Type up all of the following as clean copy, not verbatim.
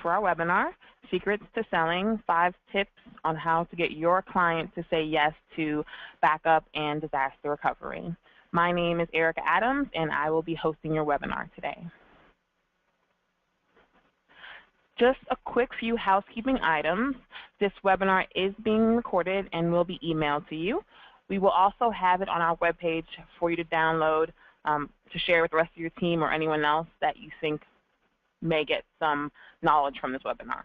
for our webinar, Secrets to Selling, 5 Tips on How to Get Your Client to Say Yes to Backup and Disaster Recovery. My name is Erica Adams, and I will be hosting your webinar today. Just a quick few housekeeping items. This webinar is being recorded and will be emailed to you. We will also have it on our webpage for you to download to share with the rest of your team or anyone else that you think may get some knowledge from this webinar.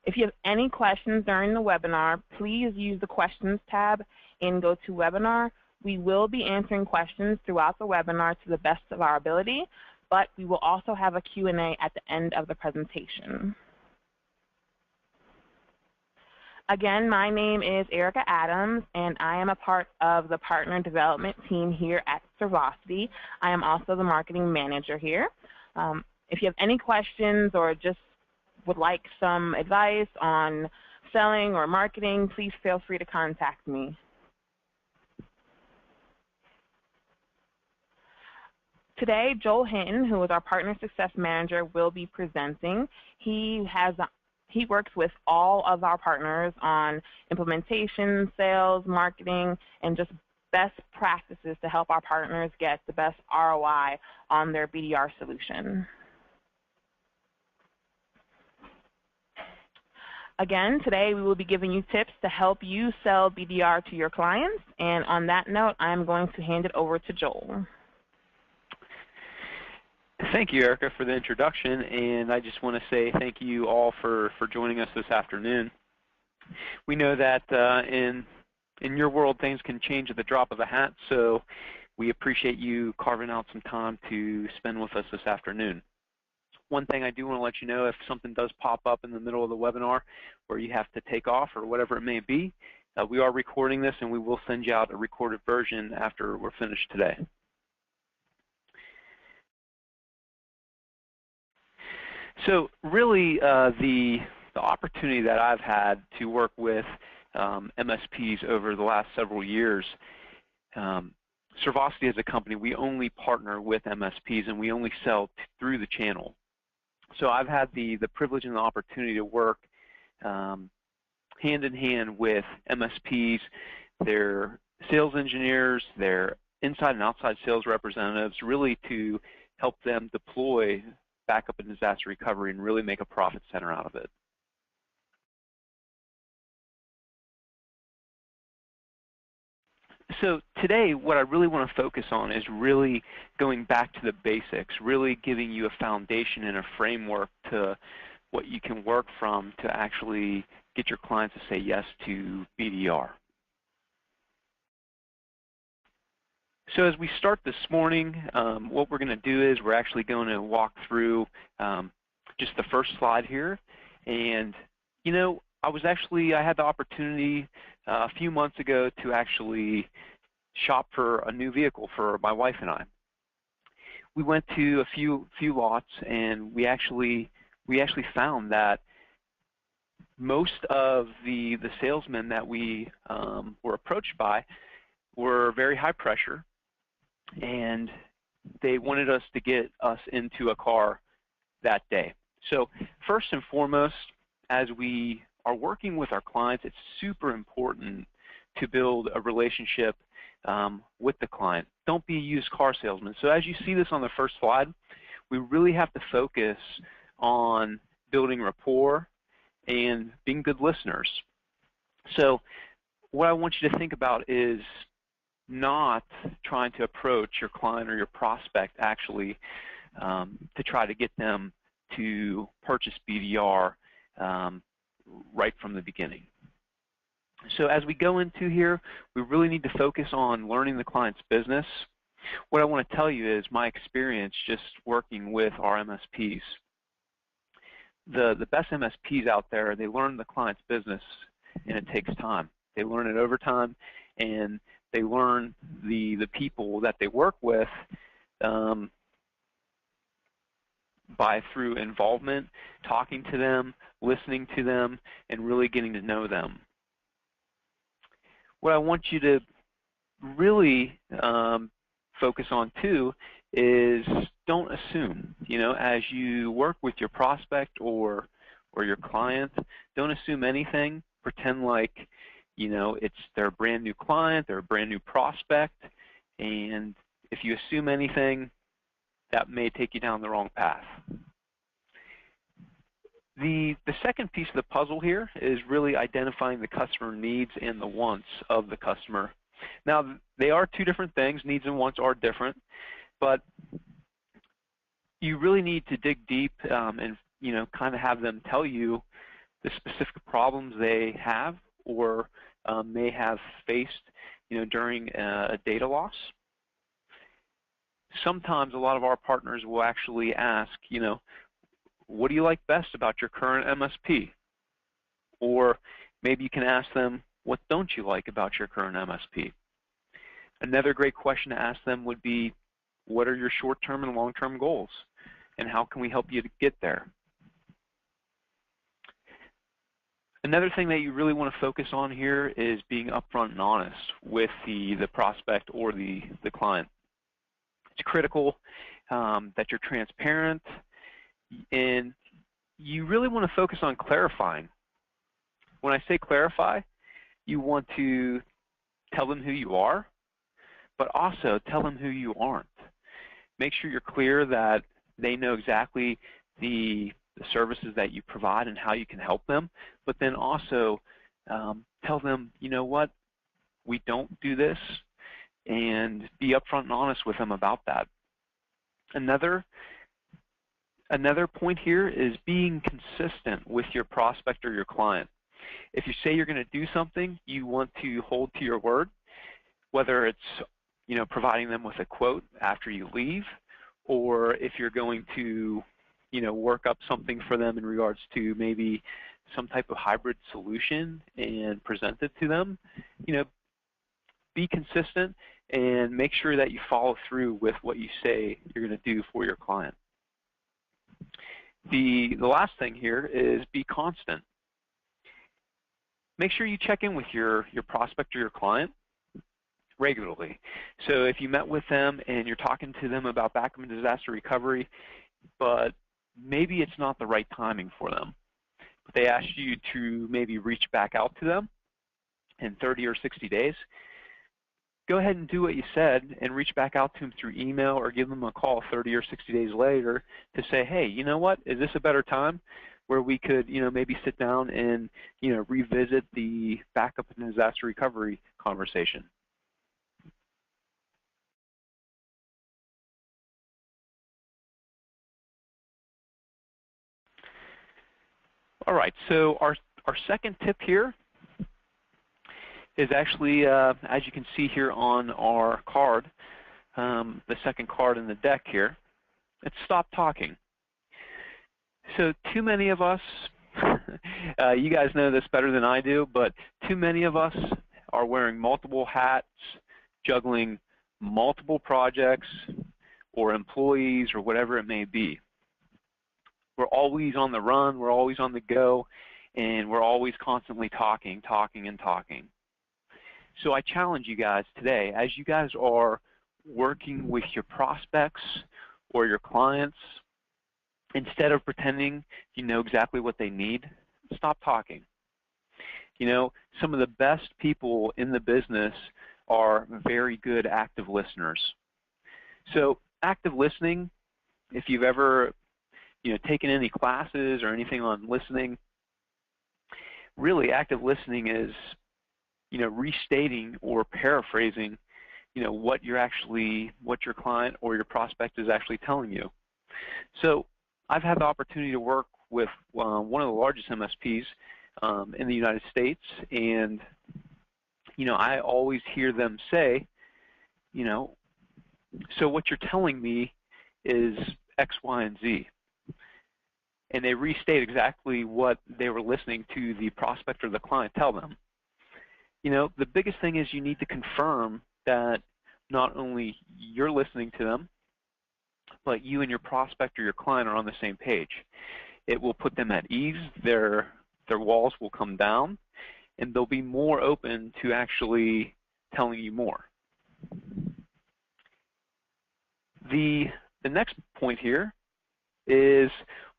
If you have any questions during the webinar, please use the Questions tab in GoToWebinar. We will be answering questions throughout the webinar to the best of our ability, but we will also have a Q&A at the end of the presentation. Again, my name is Erica Adams, and I am a part of the Partner Development team here at Servosity. I am also the Marketing Manager here. If you have any questions or just would like some advice on selling or marketing, please feel free to contact me. Today, Joel Hinton, who is our Partner Success Manager, will be presenting. He works with all of our partners on implementation, sales, marketing, and just best practices to help our partners get the best ROI on their BDR solution. Again, today we will be giving you tips to help you sell BDR to your clients. And on that note, I'm going to hand it over to Joel. Thank you, Erica, for the introduction, and I just want to say thank you all for joining us this afternoon. We know that in your world things can change at the drop of a hat, so we appreciate you carving out some time to spend with us this afternoon. One thing I do want to let you know, if something does pop up in the middle of the webinar where you have to take off or whatever it may be, we are recording this and we will send you out a recorded version after we're finished today. So really the opportunity that I've had to work with MSPs over the last several years, Servosity as a company, we only partner with MSPs and we only sell through the channel. So I've had the privilege and the opportunity to work hand in hand with MSPs, their sales engineers, their inside and outside sales representatives, really to help them deploy backup and disaster recovery and really make a profit center out of it. So today what I really want to focus on is really going back to the basics, really giving you a foundation and a framework to what you can work from to actually get your clients to say yes to BDR. So as we start this morning, what we're going to do is we're actually going to walk through just the first slide here. And you know, I had the opportunity a few months ago to actually shop for a new vehicle for my wife and I. We went to a few lots, and we actually found that most of the salesmen that we were approached by were very high pressure, and they wanted us to get us into a car that day. So first and foremost, as we are working with our clients, it's super important to build a relationship with the client. Don't be a used car salesman. So as you see this on the first slide, we really have to focus on building rapport and being good listeners. So what I want you to think about is not trying to approach your client or your prospect actually to try to get them to purchase BDR right from the beginning. So as we go into here, we really need to focus on learning the client's business. What I want to tell you is my experience just working with our MSPs. The best MSPs out there, they learn the client's business, and it takes time. They learn it over time, and they learn the people that they work with through involvement, talking to them, listening to them, and really getting to know them. What I want you to really focus on too is don't assume. As you work with your prospect or your client, don't assume anything. Pretend like, they're a brand new client, they're a brand new prospect, and if you assume anything, that may take you down the wrong path. The second piece of the puzzle here is really identifying the customer needs and the wants of the customer. Now, they are two different things. Needs and wants are different, but you really need to dig deep and kind of have them tell you the specific problems they have or may have faced during a data loss. Sometimes a lot of our partners will actually ask, what do you like best about your current MSP? Or maybe you can ask them, what don't you like about your current MSP? Another great question to ask them would be, what are your short-term and long-term goals? And how can we help you to get there? Another thing that you really want to focus on here is being upfront and honest with the prospect or the client. It's critical that you're transparent, and you really want to focus on clarifying. When I say clarify, you want to tell them who you are, but also tell them who you aren't. Make sure you're clear that they know exactly the services that you provide and how you can help them, but then also tell them, you know what, we don't do this, and be upfront and honest with them about that. Another point here is being consistent with your prospect or your client. If you say you're going to do something, you want to hold to your word, whether it's providing them with a quote after you leave, or if you're going to work up something for them in regards to maybe some type of hybrid solution and present it to them. Be consistent and make sure that you follow through with what you say you're going to do for your client. The last thing here is be constant. Make sure you check in with your prospect or your client regularly. So if you met with them and you're talking to them about backup and disaster recovery, but maybe it's not the right timing for them, but they asked you to maybe reach back out to them in 30 or 60 days, go ahead and do what you said and reach back out to them through email or give them a call 30 or 60 days later to say, hey, you know what, is this a better time where we could maybe sit down and revisit the backup and disaster recovery conversation. All right, so our second tip here is actually, as you can see here on our card, the second card in the deck here, it's stop talking. So too many of us, you guys know this better than I do, but too many of us are wearing multiple hats, juggling multiple projects or employees or whatever it may be. We're always on the run, we're always on the go, and we're always constantly talking. So I challenge you guys today, as you guys are working with your prospects or your clients, instead of pretending you know exactly what they need, stop talking. Some of the best people in the business are very good active listeners. So active listening, if you've ever taken any classes or anything on listening, really active listening is restating or paraphrasing what your client or your prospect is actually telling you. So I've had the opportunity to work with one of the largest MSPs in the United States, and I always hear them say, so what you're telling me is X, Y, and Z. And they restate exactly what they were listening to the prospect or the client tell them. The biggest thing is you need to confirm that not only you're listening to them, but you and your prospect or your client are on the same page. It will put them at ease, their walls will come down, and they'll be more open to actually telling you more. The the next point here is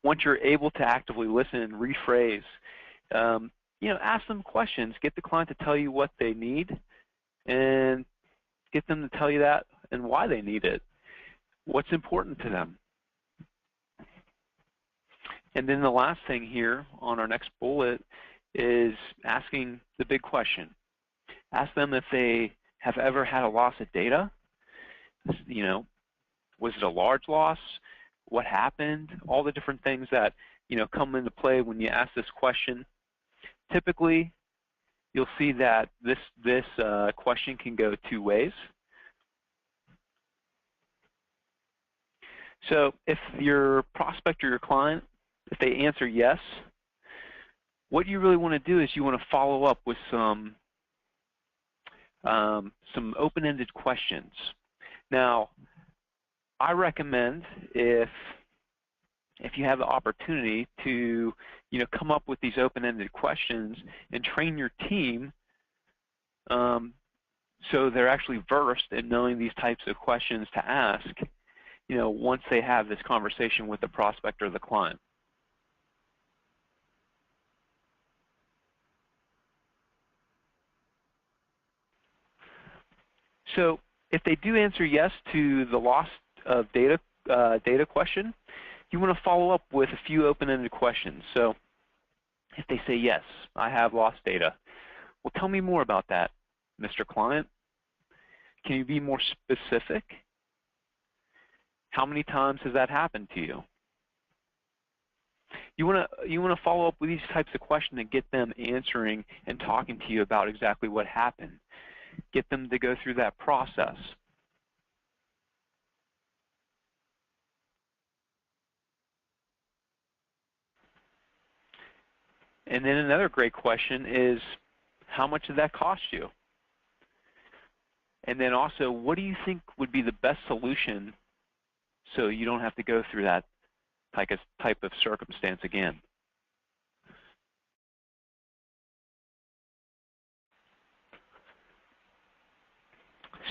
once you're able to actively listen and rephrase, ask them questions. Get the client to tell you what they need and get them to tell you that and why they need it, what's important to them. And then the last thing here on our next bullet is asking the big question. Ask them if they have ever had a loss of data. Was it a large loss? What happened? All the different things that come into play when you ask this question. Typically, you'll see that this question can go two ways. So if your prospect or your client, if they answer yes, what you really want to do is you want to follow up with some open-ended questions. Now, I recommend if you have the opportunity to come up with these open-ended questions and train your team so they're actually versed in knowing these types of questions to ask once they have this conversation with the prospect or the client. So if they do answer yes to the loss of data question, you want to follow up with a few open-ended questions. So if they say, yes, I have lost data, well, tell me more about that, Mr. Client. Can you be more specific? How many times has that happened to you? You want to follow up with these types of questions and get them answering and talking to you about exactly what happened. Get them to go through that process. And then another great question is, how much did that cost you? And then also, what do you think would be the best solution so you don't have to go through that type of circumstance again?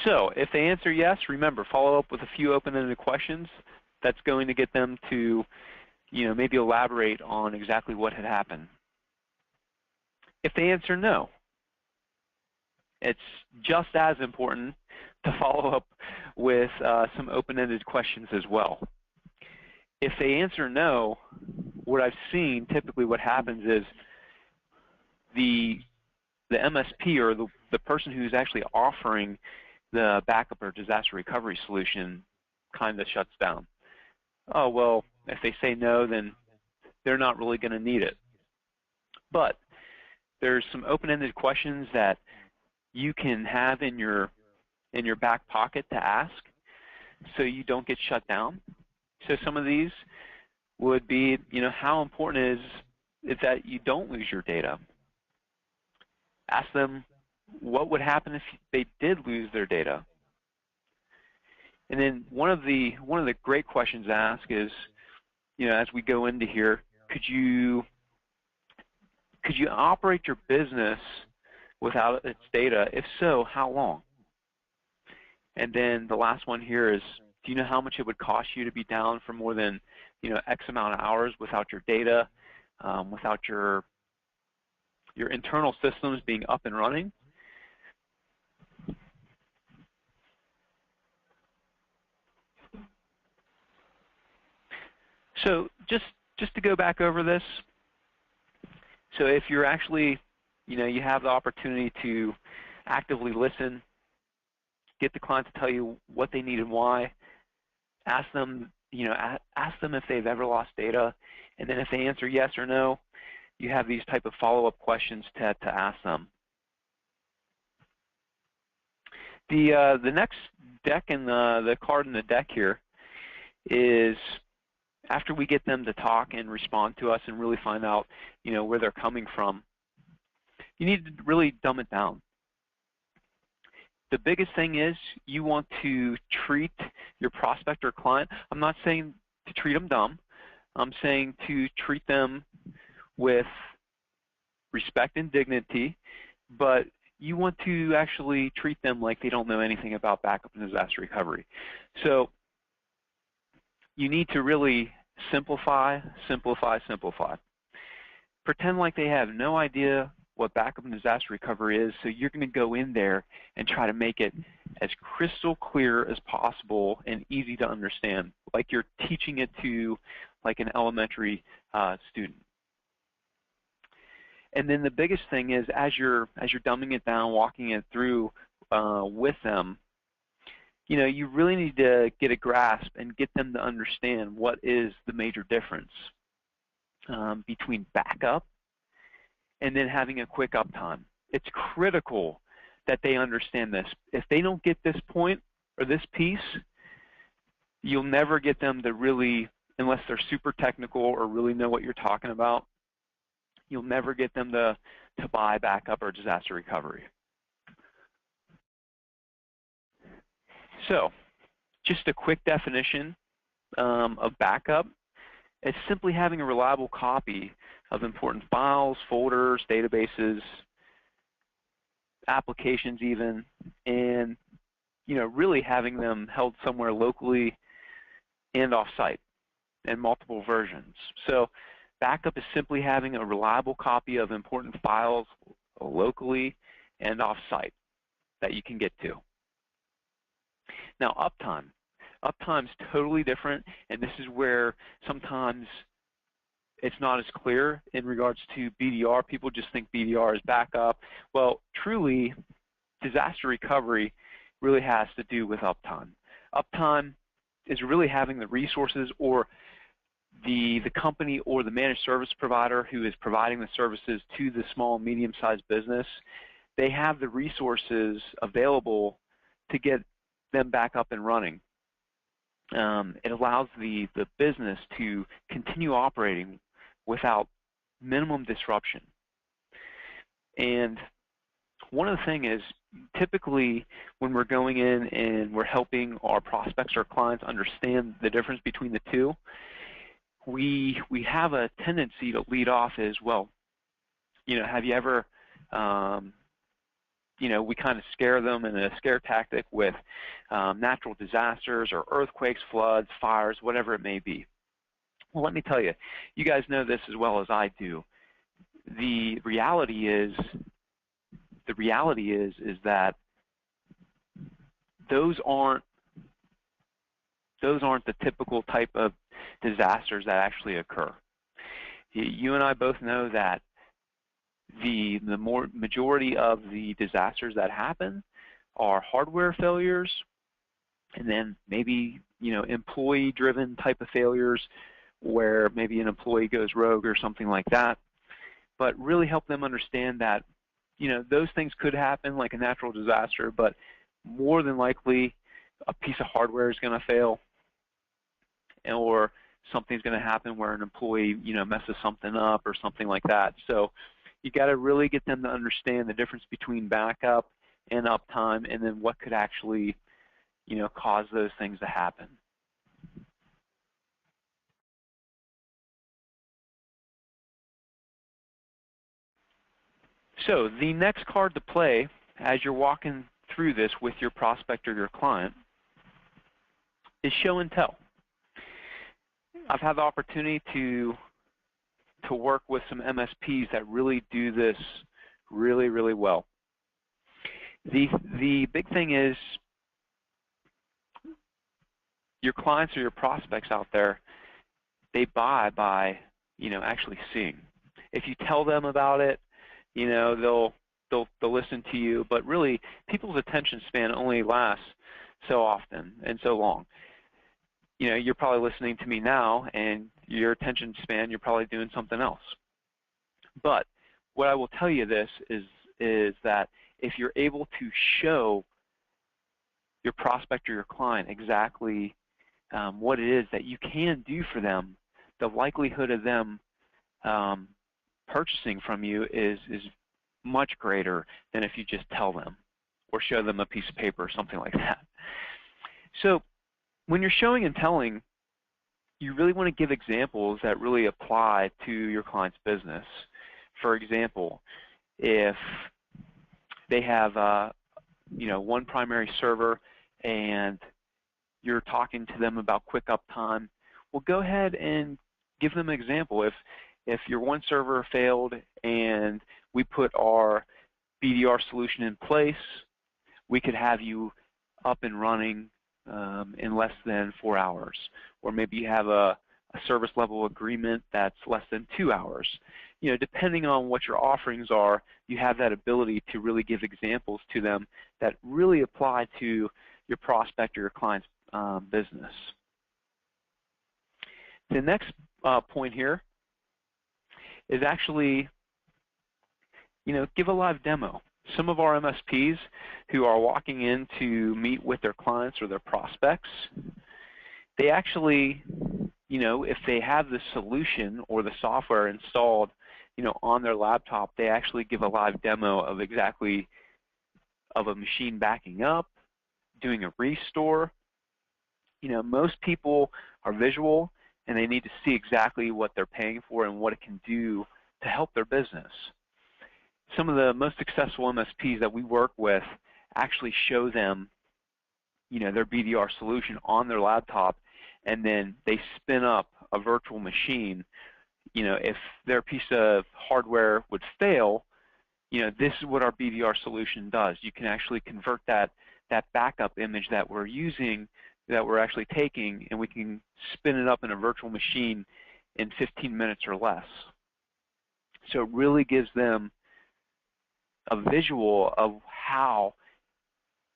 So if they answer yes, remember, follow up with a few open-ended questions. That's going to get them to maybe elaborate on exactly what had happened. If they answer no, it's just as important to follow up with some open-ended questions as well. If they answer no, what I've seen, typically what happens is the MSP or the person who's actually offering the backup or disaster recovery solution kind of shuts down. Oh, well, if they say no, then they're not really going to need it. But there's some open-ended questions that you can have in your back pocket to ask so you don't get shut down. So some of these would be, how important is that you don't lose your data? Ask them what would happen if they did lose their data. And then one of the great questions to ask is, as we go into here, could you operate your business without its data? If so, how long? And then the last one here is, do you know how much it would cost you to be down for more than X amount of hours without your data, without your internal systems being up and running? So just to go back over this, so if you're actually, you have the opportunity to actively listen, get the client to tell you what they need and why, ask them, ask them if they've ever lost data, and then if they answer yes or no, you have these type of follow-up questions to ask them. The next deck in the card in the deck here is after we get them to talk and respond to us and really find out, where they're coming from, you need to really dumb it down. The biggest thing is you want to treat your prospect or client. I'm not saying to treat them dumb. I'm saying to treat them with respect and dignity, but you want to actually treat them like they don't know anything about backup and disaster recovery. So you need to really simplify, simplify, simplify. Pretend like they have no idea what backup and disaster recovery is, so you're going to go in there and try to make it as crystal clear as possible and easy to understand, like you're teaching it to like an elementary student. And then the biggest thing is, as you're dumbing it down, walking it through with them, you really need to get a grasp and get them to understand what is the major difference between backup and then having a quick uptime. It's critical that they understand this. If they don't get this point or this piece, you'll never get them to really, unless they're super technical or really know what you're talking about, you'll never get them to buy backup or disaster recovery. So, just a quick definition of backup. It's simply having a reliable copy of important files, folders, databases, applications even, and really having them held somewhere locally and off-site in multiple versions. So backup is simply having a reliable copy of important files locally and off-site that you can get to. Now uptime. Uptime's totally different, and this is where sometimes it's not as clear in regards to BDR. People just think BDR is backup. Well, truly, disaster recovery really has to do with uptime. Uptime is really having the resources, or the company or the managed service provider who is providing the services to the small, medium-sized business. They have the resources available to get them back up and running. It allows the business to continue operating without minimum disruption. And one of the things is, typically when we're going in and we're helping our prospects or clients understand the difference between the two, we have a tendency to lead off as, well, have you ever, we kind of scare them in a scare tactic with natural disasters or earthquakes, floods, fires, whatever it may be. Well, let me tell you, you guys know this as well as I do. The reality is that those aren't the typical type of disasters that actually occur. You and I both know that the majority of the disasters that happen are hardware failures, and then maybe employee-driven type of failures, where maybe an employee goes rogue or something like that. But really help them understand that those things could happen, like a natural disaster, but more than likely a piece of hardware is going to fail, or something's going to happen where an employee messes something up or something like that. So you got to really get them to understand the difference between backup and uptime, and then what could actually cause those things to happen. So the next card to play as you're walking through this with your prospect or your client is show and tell. I've had the opportunity to work with some MSPs that really do this really, really well. The big thing is, your clients or your prospects out there, they buy by actually seeing. If you tell them about it, they'll listen to you, but really people's attention span only lasts so often and so long. You're probably listening to me now, and your attention span, you're probably doing something else. But what I will tell you this is that if you're able to show your prospect or your client exactly what it is that you can do for them, the likelihood of them purchasing from you is much greater than if you just tell them or show them a piece of paper or something like that. So when you're showing and telling, you really want to give examples that really apply to your client's business. For example, if they have one primary server and you're talking to them about quick uptime, well, go ahead and give them an example. If your one server failed and we put our BDR solution in place, we could have you up and running in less than 4 hours. Or maybe you have a service level agreement that's less than 2 hours. You know, depending on what your offerings are, you have that ability to really give examples to them that really apply to your prospect or your client's business. The next point here is actually, you know, give a live demo. Some of our MSPs who are walking in to meet with their clients or their prospects, they actually, you know, if they have the solution or the software installed, you know, on their laptop, they actually give a live demo of exactly of a machine backing up, doing a restore. You know, most people are visual and they need to see exactly what they're paying for and what it can do to help their business. Some of the most successful MSPs that we work with actually show them, you know, their BDR solution on their laptop, and then they spin up a virtual machine. You know, if their piece of hardware would fail, you know, this is what our BDR solution does. You can actually convert that backup image that we're using, that we're actually taking, and we can spin it up in a virtual machine in 15 minutes or less. So it really gives them a visual of how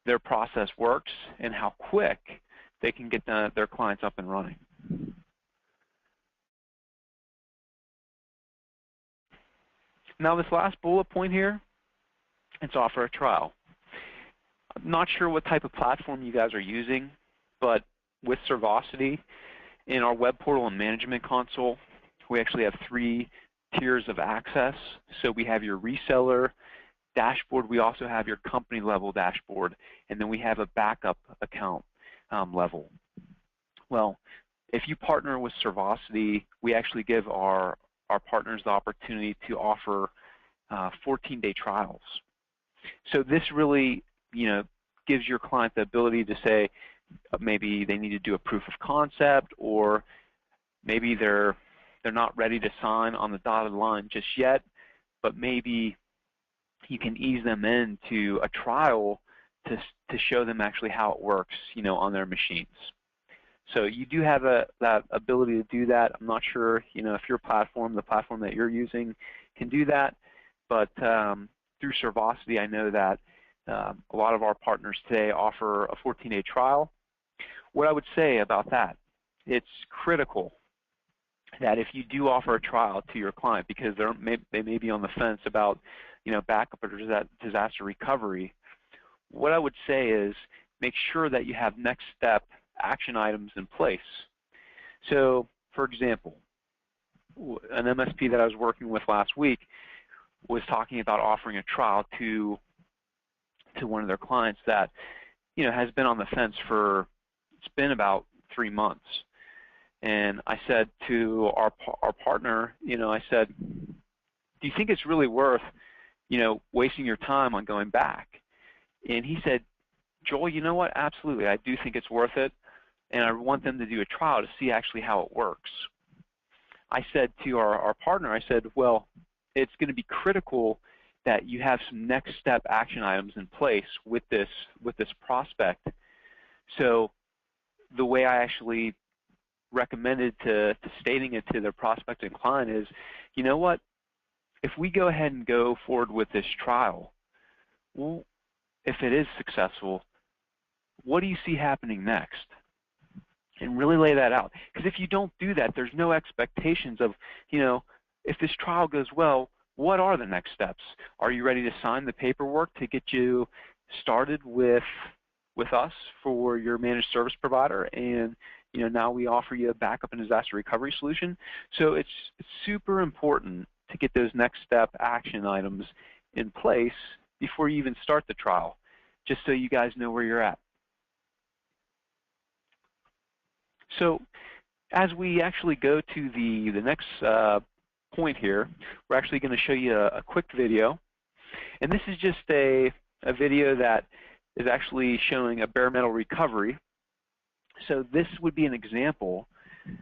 their process works and how quick they can get their clients up and running. Now this last bullet point here, it's offer a trial. I'm not sure what type of platform you guys are using, but with Servosity, in our web portal and management console, we actually have 3 tiers of access. So we have your reseller dashboard, we also have your company level dashboard, and then we have a backup account level. Well, if you partner with Servosity, we actually give our partners the opportunity to offer 14-day trials. So this really, you know, gives your client the ability to say maybe they need to do a proof of concept, or maybe they're not ready to sign on the dotted line just yet, but maybe you can ease them into a trial to show them actually how it works, you know, on their machines. So you do have that ability to do that. I'm not sure, you know, if your platform, the platform that you're using, can do that, but through Servosity, I know that a lot of our partners today offer a 14-day trial. What I would say about that, it's critical that if you do offer a trial to your client, because they may be on the fence about, you know, backup or disaster recovery, what I would say is make sure that you have next step action items in place. So, for example, an MSP that I was working with last week was talking about offering a trial to one of their clients that, you know, has been on the fence for, it's been about 3 months. And I said to our partner, you know, I said, do you think it's really worth, you know, wasting your time on going back? And he said, Joel, you know what, absolutely, I do think it's worth it, and I want them to do a trial to see actually how it works. I said to our partner, I said, well, it's going to be critical that you have some next step action items in place with this prospect. So the way I actually recommended to stating it to their prospect and client is, you know what, if we go ahead and go forward with this trial, well, if it is successful, what do you see happening next? And really lay that out. Because if you don't do that, there's no expectations of, you know, if this trial goes well, what are the next steps? Are you ready to sign the paperwork to get you started with us for your managed service provider? And, you know, now we offer you a backup and disaster recovery solution. So it's super important to get those next step action items in place before you even start the trial, just so you guys know where you're at. So as we actually go to the next point here, we're actually going to show you a quick video. And this is just a video that is actually showing a bare metal recovery. So this would be an example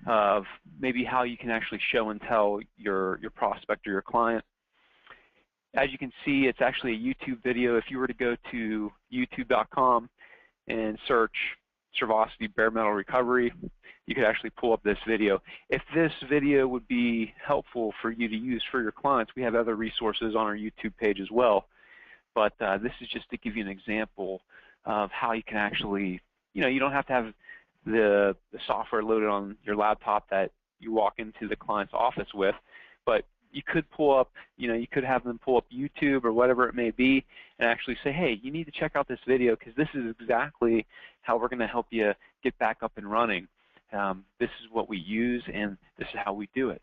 of maybe how you can actually show and tell your prospect or your client. As you can see, it's actually a YouTube video. If you were to go to youtube.com and search Servosity bare metal recovery, you could actually pull up this video. If this video would be helpful for you to use for your clients, we have other resources on our YouTube page as well. But this is just to give you an example of how you can actually, you don't have to have the software loaded on your laptop that you walk into the client's office with, but you could pull up, you could have them pull up YouTube or whatever it may be and actually say, hey, you need to check out this video because this is exactly how we're going to help you get back up and running. This is what we use and this is how we do it.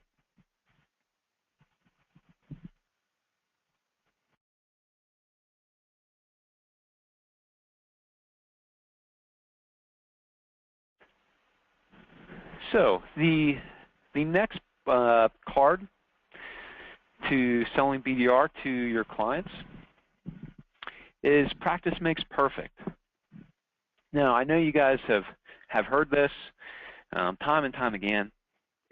So the next card to selling BDR to your clients is practice makes perfect. Now, I know you guys have heard this time and time again,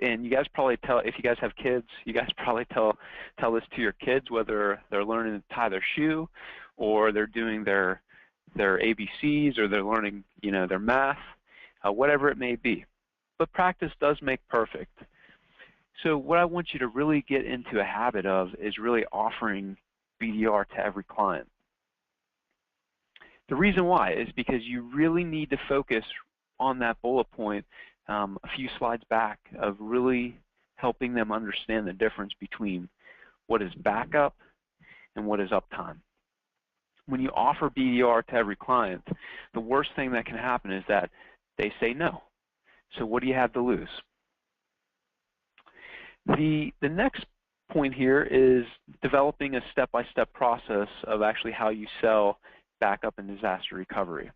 and you guys probably if you guys have kids, you guys probably tell this to your kids, whether they're learning to tie their shoe or they're doing their ABCs or they're learning, their math, whatever it may be. But practice does make perfect. So what I want you to really get into a habit of is really offering BDR to every client. The reason why is because you really need to focus on that bullet point a few slides back of really helping them understand the difference between what is backup and what is uptime. When you offer BDR to every client, the worst thing that can happen is that they say no. So what do you have to lose? The next point here is developing a step-by-step process of actually how you sell backup and disaster recovery.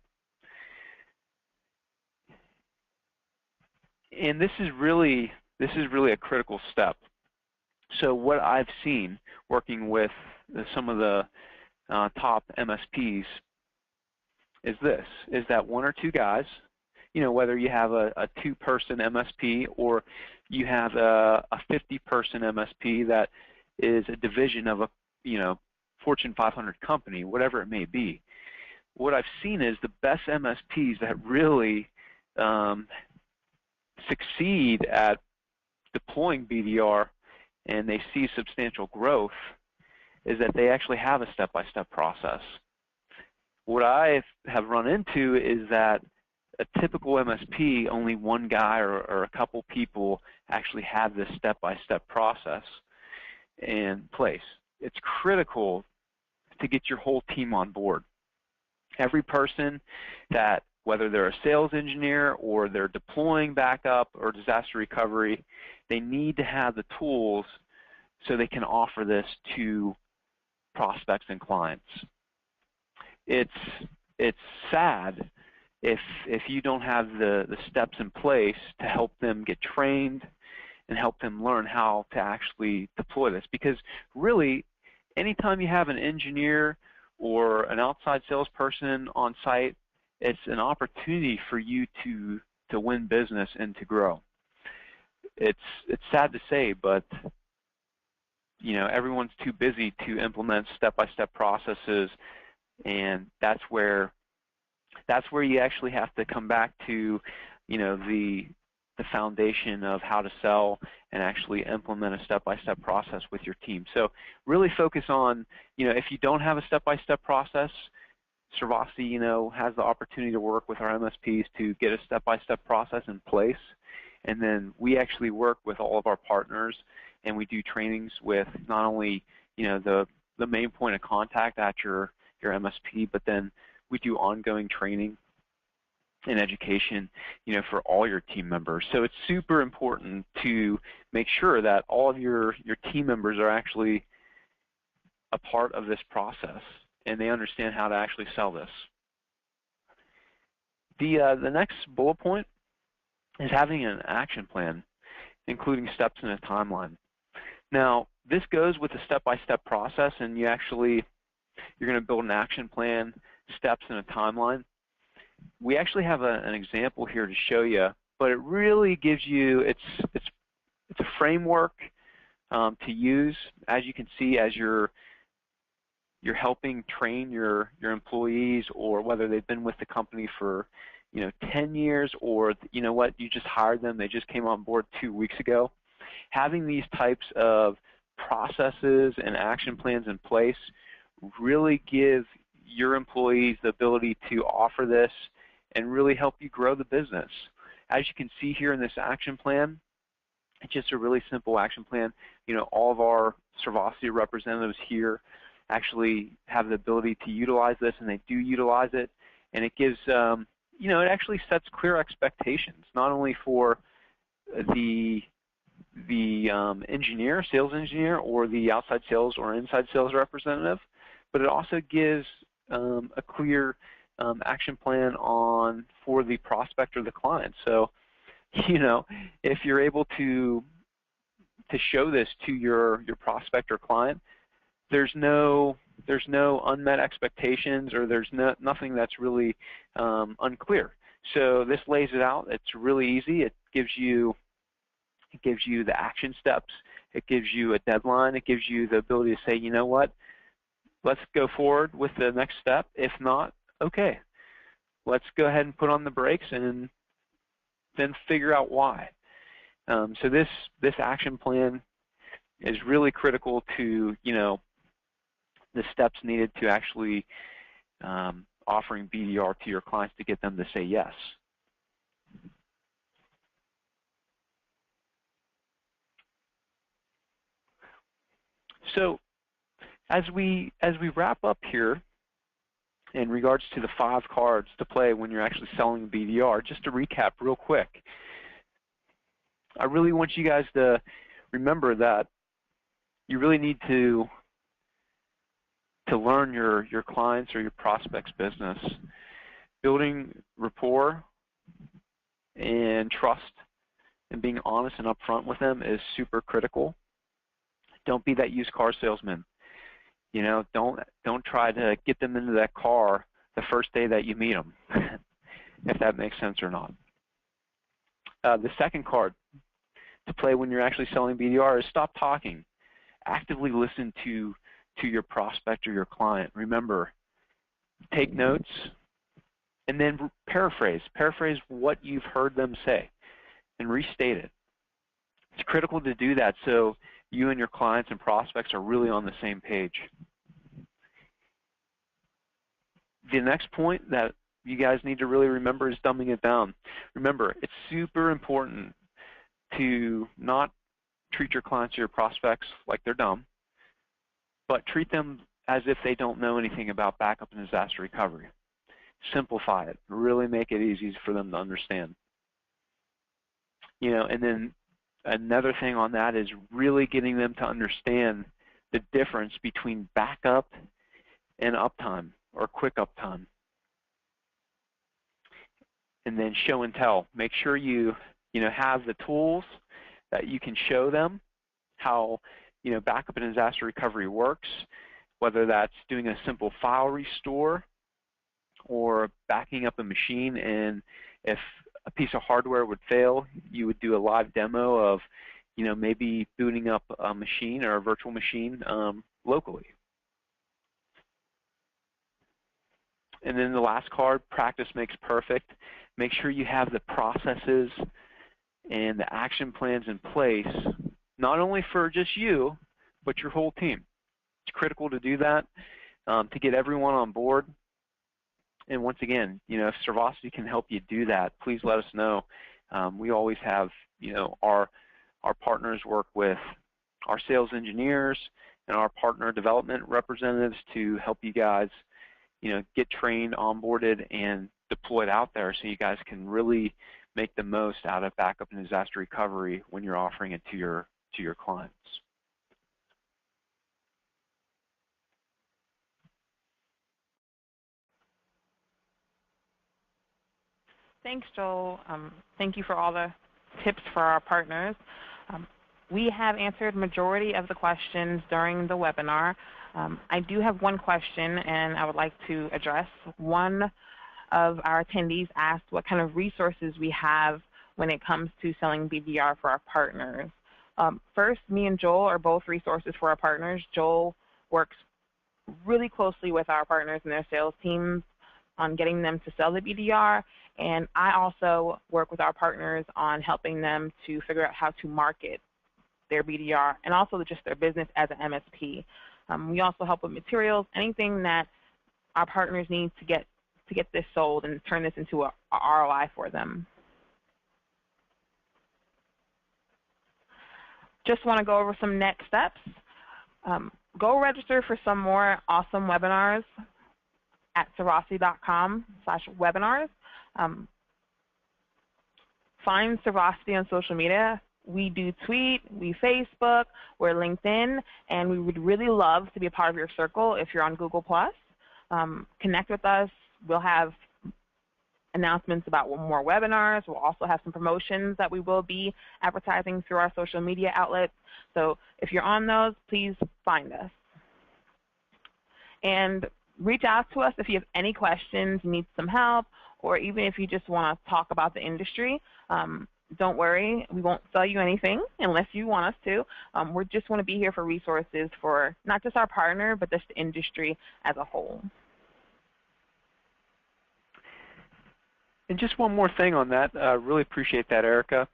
And this is really a critical step. So what I've seen working with some of the top MSPs is that one or two guys, whether you have a two-person MSP or you have a 50-person MSP that is a division of a Fortune 500 company, whatever it may be. What I've seen is the best MSPs that really succeed at deploying BDR and they see substantial growth is that they actually have a step-by-step process. What I have run into is that a typical MSP, only one guy or a couple people actually have this step-by-step process in place. It's critical to get your whole team on board. Every person that, whether they're a sales engineer or they're deploying backup or disaster recovery, they need to have the tools so they can offer this to prospects and clients. It's sad if you don't have the steps in place to help them get trained and help them learn how to actually deploy this. Because really, anytime you have an engineer or an outside salesperson on site, it's an opportunity for you to win business and to grow. It's sad to say, but everyone's too busy to implement step-by-step processes, and that's where you actually have to come back to the foundation of how to sell and actually implement a step-by-step process with your team. So really focus on, if you don't have a step-by-step process, Servosity, has the opportunity to work with our MSPs to get a step-by-step process in place. And then we actually work with all of our partners, and we do trainings with not only, the main point of contact at your MSP, but then we do ongoing training and education, for all your team members. So it's super important to make sure that all of your team members are actually a part of this process and they understand how to actually sell this. The next bullet point is having an action plan, including steps and a timeline. Now, this goes with the step-by-step process, and you're going to build an action plan, steps, and a timeline. We actually have an example here to show you but it really gives you, it's a framework to use. As you can see, as you're helping train your employees, or whether they've been with the company for 10 years, or you know what, you just hired them, they just came on board 2 weeks ago. Having these types of processes and action plans in place really give your employees the ability to offer this and really help you grow the business. As you can see here in this action plan, it's just a really simple action plan. All of our Servosity representatives here actually have the ability to utilize this, and they do utilize it. And it gives, it actually sets clear expectations, not only for the engineer, sales engineer, or the outside sales or inside sales representative, but it also gives a clear action plan for the prospect or the client. So, if you're able to show this to your prospect or client, there's no unmet expectations, or there's nothing that's really unclear. So this lays it out. It's really easy. It gives you the action steps. It gives you a deadline. It gives you the ability to say, you know what, let's go forward with the next step. If not, okay, let's go ahead and put on the brakes and then figure out why. So this action plan is really critical to the steps needed to actually offering BDR to your clients to get them to say yes. So as we wrap up here in regards to the 5 cards to play when you're actually selling BDR, just to recap real quick, I really want you guys to remember that you really need to learn your clients or your prospects' business. Building rapport and trust and being honest and upfront with them is super critical. Don't be that used car salesman. Don't try to get them into that car the first day that you meet them, if that makes sense or not. The second card to play when you're actually selling BDR is stop talking. Actively listen to your prospect or your client. Remember, take notes and then paraphrase. Paraphrase what you've heard them say and restate it. It's critical to do that so you and your clients and prospects are really on the same page. The next point that you guys need to really remember is dumbing it down. Remember, it's super important to not treat your clients or your prospects like they're dumb, but treat them as if they don't know anything about backup and disaster recovery. Simplify it. Really make it easy for them to understand. And then another thing on that is really getting them to understand the difference between backup and uptime or quick uptime. And then show and tell. Make sure you have the tools that you can show them how backup and disaster recovery works, whether that's doing a simple file restore or backing up a machine, and if a piece of hardware would fail, you would do a live demo of maybe booting up a machine or a virtual machine locally. And then the last card, practice makes perfect. Make sure you have the processes and the action plans in place, not only for just you, but your whole team. It's critical to do that, to get everyone on board. And once again, if Servosity can help you do that, please let us know. We always have, our partners work with our sales engineers and our partner development representatives to help you guys, get trained, onboarded, and deployed out there so you guys can really make the most out of backup and disaster recovery when you're offering it to your clients. Thanks, Joel. Thank you for all the tips for our partners. We have answered majority of the questions during the webinar. I do have one question, and I would like to address. One of our attendees asked what kind of resources we have when it comes to selling BDR for our partners. First, me and Joel are both resources for our partners. Joel works really closely with our partners and their sales teams on getting them to sell the BDR, and I also work with our partners on helping them to figure out how to market their BDR and also just their business as an MSP. We also help with materials, anything that our partners need to get this sold and turn this into a ROI for them. Just want to go over some next steps. Go register for some more awesome webinars at servosity.com/webinars. Find Servosity on social media. We do tweet, we Facebook, we're LinkedIn, and we would really love to be a part of your circle if you're on Google+. Connect with us. We'll have announcements about more webinars. We'll also have some promotions that we will be advertising through our social media outlets. So if you're on those, please find us. And reach out to us if you have any questions, need some help, or even if you just want to talk about the industry. Don't worry, we won't sell you anything unless you want us to. We just want to be here for resources for not just our partner, but just the industry as a whole. And just one more thing on that. I really appreciate that, Erica.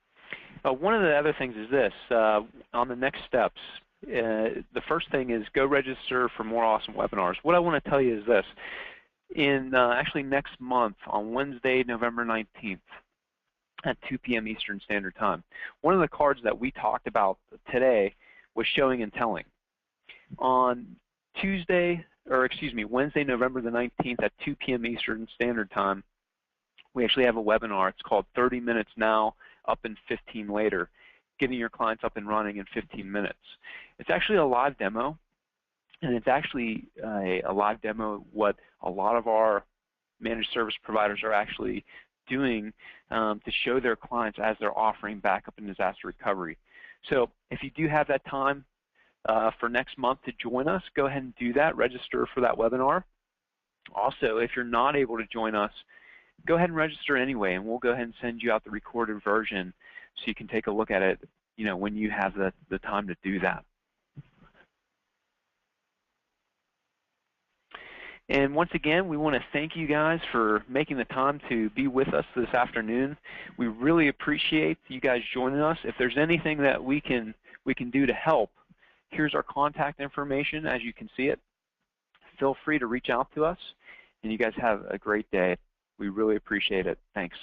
One of the other things is this, on the next steps. The first thing is go register for more awesome webinars. What I want to tell you is this. Actually next month on Wednesday, November 19th at 2 p.m. Eastern Standard Time, one of the cards that we talked about today was showing and telling. On Wednesday, November the 19th at 2 p.m. Eastern Standard Time, we actually have a webinar. It's called 30 Minutes Now, Up in 15 Later, getting your clients up and running in 15 minutes. It's actually a live demo, and it's actually a live demo what a lot of our managed service providers are actually doing to show their clients as they're offering backup and disaster recovery. So if you do have that time for next month to join us, go ahead and do that. Register for that webinar. Also, if you're not able to join us, go ahead and register anyway, and we'll go ahead and send you out the recorded version so you can take a look at it, when you have the time to do that. And once again, we want to thank you guys for making the time to be with us this afternoon. We really appreciate you guys joining us. If there's anything that we can do to help, here's our contact information as you can see it. Feel free to reach out to us, and you guys have a great day. We really appreciate it. Thanks.